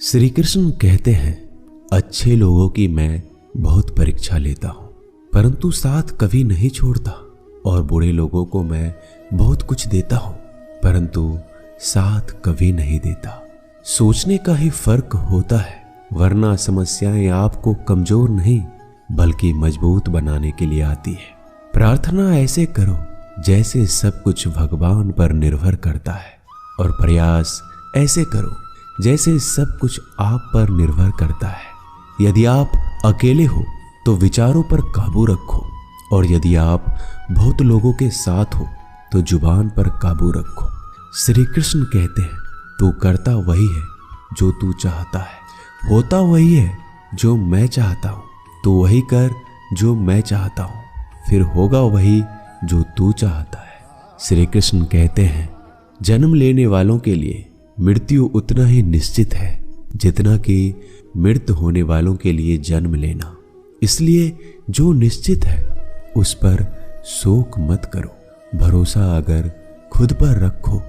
श्री कृष्ण कहते हैं, अच्छे लोगों की मैं बहुत परीक्षा लेता हूं, परंतु साथ कभी नहीं छोड़ता, और बुरे लोगों को मैं बहुत कुछ देता हूं, परंतु साथ कभी नहीं देता। सोचने का ही फर्क होता है, वरना समस्याएं आपको कमजोर नहीं बल्कि मजबूत बनाने के लिए आती है। प्रार्थना ऐसे करो जैसे सब कुछ भगवान पर निर्भर करता है, और प्रयास ऐसे करो जैसे सब कुछ आप पर निर्भर करता है। यदि आप अकेले हो तो विचारों पर काबू रखो, और यदि आप बहुत लोगों के साथ हो तो जुबान पर काबू रखो। श्री कृष्ण कहते हैं, तू करता वही है जो तू चाहता है, होता वही है जो मैं चाहता हूं। तू वही कर जो मैं चाहता हूं, फिर होगा वही जो तू चाहता है। श्री कृष्ण कहते हैं, जन्म लेने वालों के लिए मृत्यु उतना ही निश्चित है जितना कि मृत होने वालों के लिए जन्म लेना। इसलिए जो निश्चित है उस पर शोक मत करो। भरोसा अगर खुद पर रखो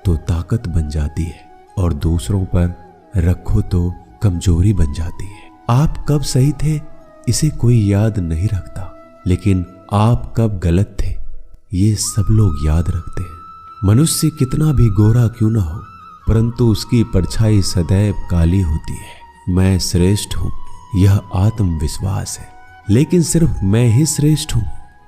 तो ताकत बन जाती है, और दूसरों पर रखो तो कमजोरी बन जाती है। आप कब सही थे इसे कोई याद नहीं रखता, लेकिन आप कब गलत थे ये सब लोग याद रखते हैं। मनुष्य कितना भी गोरा क्यों ना हो, परंतु उसकी परछाई सदैव काली होती है। मैं श्रेष्ठ हूं यह आत्मविश्वास है, लेकिन सिर्फ मैं ही श्रेष्ठ हूं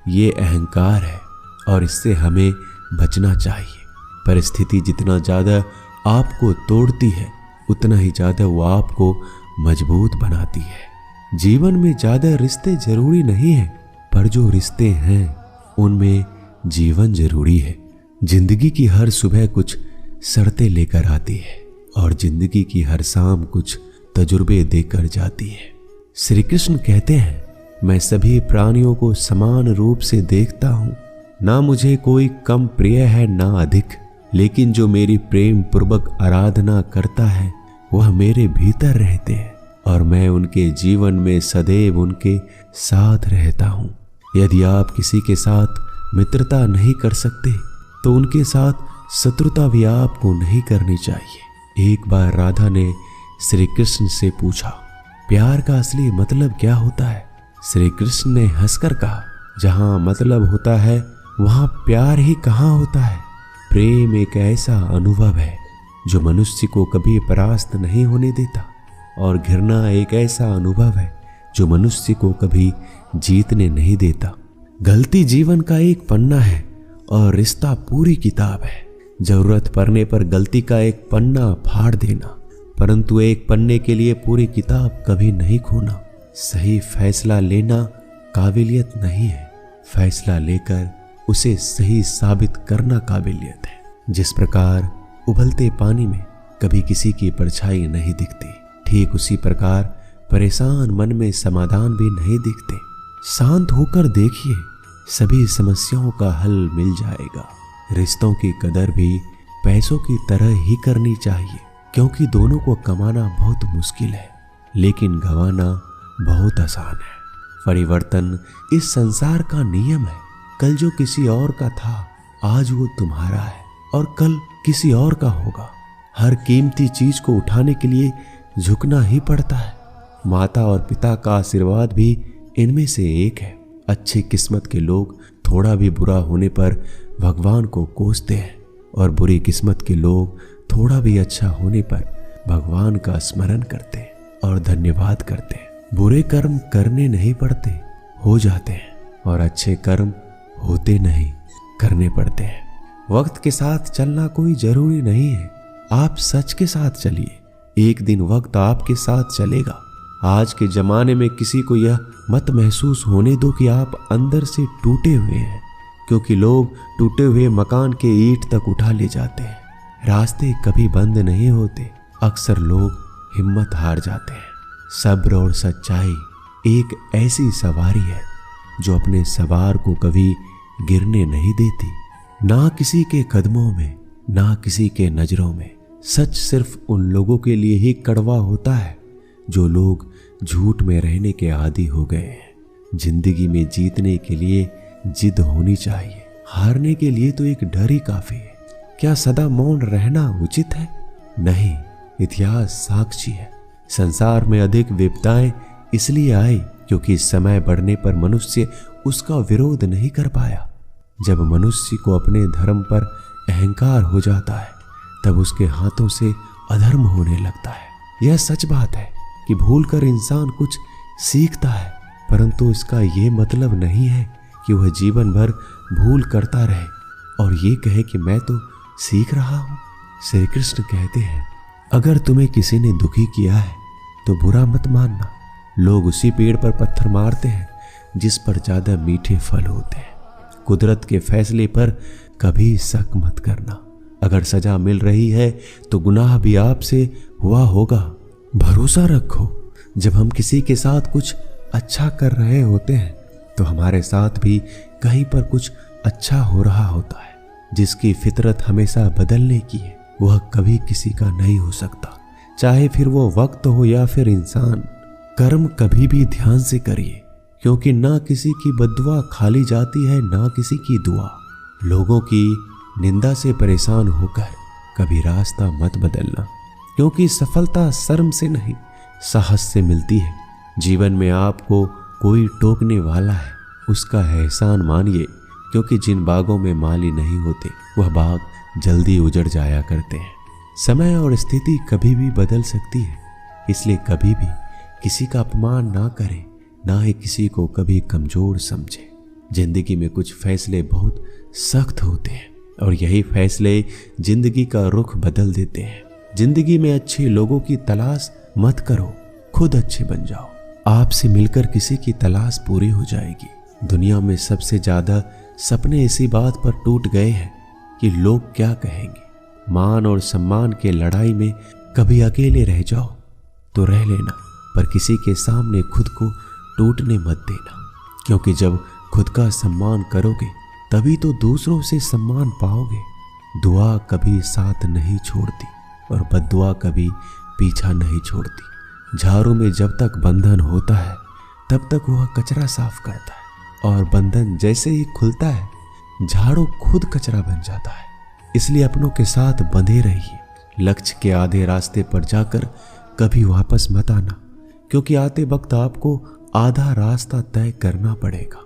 ये अहंकार है, और इससे हमें बचना चाहिए। परिस्थिति जितना ज्यादा आपको तोड़ती है उतना ही ज्यादा वो आपको मजबूत बनाती है। जीवन में ज्यादा रिश्ते जरूरी नहीं है, पर जो रिश्ते हैं उनमें जीवन जरूरी है। जिंदगी की हर सुबह कुछ शर्तें लेकर आती है, और जिंदगी की हर शाम कुछ तजुर्बे देकर जाती है। श्री कृष्ण कहते हैं, मैं सभी प्राणियों को समान रूप से देखता हूं, ना मुझे कोई कम प्रिय है ना अधिक, लेकिन जो मेरी प्रेम पूर्वक आराधना करता है वह मेरे भीतर रहते हैं, और मैं उनके जीवन में सदैव उनके साथ रहता हूं। यदि आप किसी के साथ मित्रता नहीं कर सकते तो उनके साथ शत्रुता भी आपको नहीं करनी चाहिए। एक बार राधा ने श्री कृष्ण से पूछा, प्यार का असली मतलब क्या होता है? श्री कृष्ण ने हंसकर कहा, जहां मतलब होता है वहां प्यार ही कहां होता है। प्रेम एक ऐसा अनुभव है जो मनुष्य को कभी परास्त नहीं होने देता, और घृणा एक ऐसा अनुभव है जो मनुष्य को कभी जीतने नहीं देता। गलती जीवन का एक पन्ना है और रिश्ता पूरी किताब है। जरूरत पड़ने पर गलती का एक पन्ना फाड़ देना, परंतु एक पन्ने के लिए पूरी किताब कभी नहीं खोना। सही फैसला लेना काबिलियत नहीं है, फैसला लेकर उसे सही साबित करना काबिलियत है। जिस प्रकार उबलते पानी में कभी किसी की परछाई नहीं दिखती, ठीक उसी प्रकार परेशान मन में समाधान भी नहीं दिखते। शांत होकर देखिए, सभी समस्याओं का हल मिल जाएगा। रिश्तों की कदर भी पैसों की तरह ही करनी चाहिए, क्योंकि दोनों को कमाना बहुत मुश्किल है, लेकिन गंवाना बहुत आसान है। परिवर्तन इस संसार का नियम है। कल जो किसी और का था आज वो तुम्हारा है, और कल किसी और का होगा। हर कीमती चीज को उठाने के लिए झुकना ही पड़ता है। माता और पिता का आशीर्वाद भी इनमें से एक है। अच्छी किस्मत के लोग थोड़ा भी बुरा होने पर भगवान को कोसते हैं, और बुरी किस्मत के लोग थोड़ा भी अच्छा होने पर भगवान का स्मरण करते हैं और धन्यवाद करते हैं। बुरे कर्म करने नहीं पड़ते, हो जाते हैं, और अच्छे कर्म होते नहीं, करने पड़ते हैं। वक्त के साथ चलना कोई जरूरी नहीं है, आप सच के साथ चलिए, एक दिन वक्त आपके साथ चलेगा। आज के जमाने में किसी को यह मत महसूस होने दो कि आप अंदर से टूटे हुए हैं, क्योंकि लोग टूटे हुए मकान के ईंट तक उठा ले जाते हैं। रास्ते कभी बंद नहीं होते, अक्सर लोग हिम्मत हार जाते हैं। सब्र और सच्चाई एक ऐसी सवारी है जो अपने सवार को कभी गिरने नहीं देती, ना किसी के कदमों में, ना किसी के नजरों में। सच सिर्फ उन लोगों के लिए ही कड़वा होता है जो लोग झूठ में रहने के आदी हो गए हैं। जिंदगी में जीतने के लिए जिद होनी चाहिए, हारने के लिए तो एक डर ही काफी है। क्या सदा मौन रहना उचित है? नहीं, इतिहास साक्षी है। संसार में अधिक विपदाएं इसलिए आई क्योंकि समय बढ़ने पर मनुष्य उसका विरोध नहीं कर पाया। जब मनुष्य को अपने धर्म पर अहंकार हो जाता है तब उसके हाथों से अधर्म होने लगता है। यह सच बात है कि भूलकर इंसान कुछ सीखता है, परंतु इसका यह मतलब नहीं है कि वह जीवन भर भूल करता रहे और ये कहे कि मैं तो सीख रहा हूं। श्री कृष्ण कहते हैं, अगर तुम्हें किसी ने दुखी किया है तो बुरा मत मानना। लोग उसी पेड़ पर पत्थर मारते हैं जिस पर ज्यादा मीठे फल होते हैं। कुदरत के फैसले पर कभी शक मत करना। अगर सजा मिल रही है तो गुनाह भी आपसे हुआ होगा। भरोसा रखो, जब हम किसी के साथ कुछ अच्छा कर रहे होते हैं तो हमारे साथ भी कहीं पर कुछ अच्छा हो रहा होता है। जिसकी फितरत हमेशा बदलने की है वह कभी किसी का नहीं हो सकता, चाहे फिर वो वक्त हो या फिर इंसान। कर्म कभी भी ध्यान से करिए, क्योंकि ना किसी की बद्दुआ खाली जाती है ना किसी की दुआ। लोगों की निंदा से परेशान होकर कभी रास्ता मत बदलना, क्योंकि सफलता शर्म से नहीं साहस से मिलती है। जीवन में आपको कोई टोकने वाला है उसका एहसान मानिए, क्योंकि जिन बागों में माली नहीं होते वह बाग जल्दी उजड़ जाया करते हैं। समय और स्थिति कभी भी बदल सकती है, इसलिए कभी भी किसी का अपमान ना करें, ना ही किसी को कभी कमजोर समझे। जिंदगी में कुछ फैसले बहुत सख्त होते हैं और यही फैसले जिंदगी का रुख बदल देते हैं। जिंदगी में अच्छे लोगों की तलाश मत करो, खुद अच्छे बन जाओ। आपसे मिलकर किसी की तलाश पूरी हो जाएगी। दुनिया में सबसे ज्यादा सपने इसी बात पर टूट गए हैं कि लोग क्या कहेंगे। मान और सम्मान के लड़ाई में कभी अकेले रह जाओ तो रह लेना, पर किसी के सामने खुद को टूटने मत देना, क्योंकि जब खुद का सम्मान करोगे तभी तो दूसरों से सम्मान पाओगे। दुआ कभी साथ नहीं छोड़ती और बद्दुआ कभी पीछा नहीं छोड़ती। झाड़ू में जब तक बंधन होता है तब तक वह कचरा साफ करता है, और बंधन जैसे ही खुलता है झाड़ू खुद कचरा बन जाता है। इसलिए अपनों के साथ बंधे रहिए। लक्ष्य के आधे रास्ते पर जाकर कभी वापस मत आना, क्योंकि आते वक्त आपको आधा रास्ता तय करना पड़ेगा।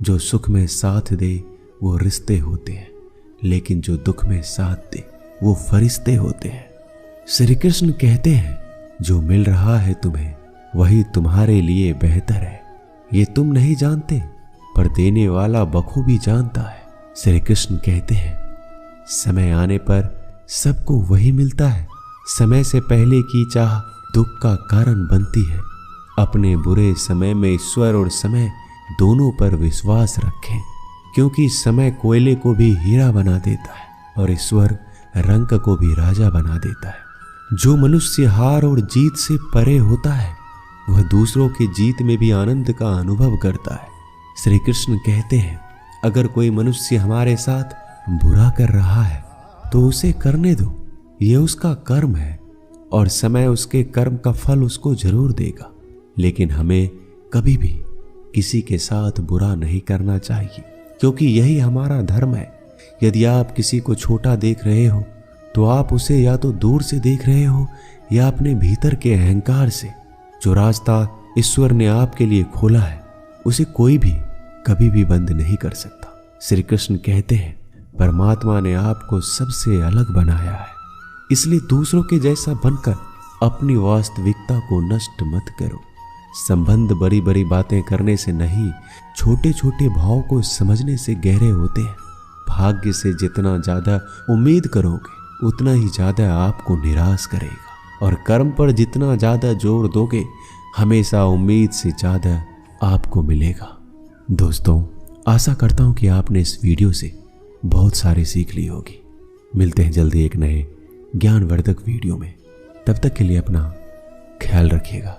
जो सुख में साथ दे वो रिश्ते होते हैं, लेकिन जो दुख में साथ दे वो फरिश्ते होते हैं। श्री कृष्ण कहते हैं, जो मिल रहा है तुम्हें वही तुम्हारे लिए बेहतर है। ये तुम नहीं जानते, पर देने वाला बखूबी जानता है। श्री कृष्ण कहते हैं, समय आने पर सबको वही मिलता है। समय से पहले की चाह दुख का कारण बनती है। अपने बुरे समय में ईश्वर और समय दोनों पर विश्वास रखें, क्योंकि समय कोयले को भी हीरा बना देता है और ईश्वर रंक को भी राजा बना देता है। जो मनुष्य हार और जीत से परे होता है वह दूसरों की जीत में भी आनंद का अनुभव करता है। श्री कृष्ण कहते हैं, अगर कोई मनुष्य हमारे साथ बुरा कर रहा है तो उसे करने दो, ये उसका कर्म है और समय उसके कर्म का फल उसको जरूर देगा। लेकिन हमें कभी भी किसी के साथ बुरा नहीं करना चाहिए, क्योंकि यही हमारा धर्म है। यदि आप किसी को छोटा देख रहे हो तो आप उसे या तो दूर से देख रहे हो या अपने भीतर के अहंकार से। जो रास्ता ईश्वर ने आपके लिए खोला है उसे कोई भी कभी भी बंद नहीं कर सकता। श्री कृष्ण कहते हैं, परमात्मा ने आपको सबसे अलग बनाया है, इसलिए दूसरों के जैसा बनकर अपनी वास्तविकता को नष्ट मत करो। संबंध बड़ी बड़ी बातें करने से नहीं, छोटे छोटे भाव को समझने से गहरे होते हैं। भाग्य से जितना ज्यादा उम्मीद करोगे उतना ही ज्यादा आपको निराश करेगा, और कर्म पर जितना ज्यादा जोर दोगे हमेशा उम्मीद से ज्यादा आपको मिलेगा। दोस्तों, आशा करता हूं कि आपने इस वीडियो से बहुत सारी सीख ली होगी। मिलते हैं जल्दी एक नए ज्ञानवर्धक वीडियो में। तब तक के लिए अपना ख्याल रखिएगा।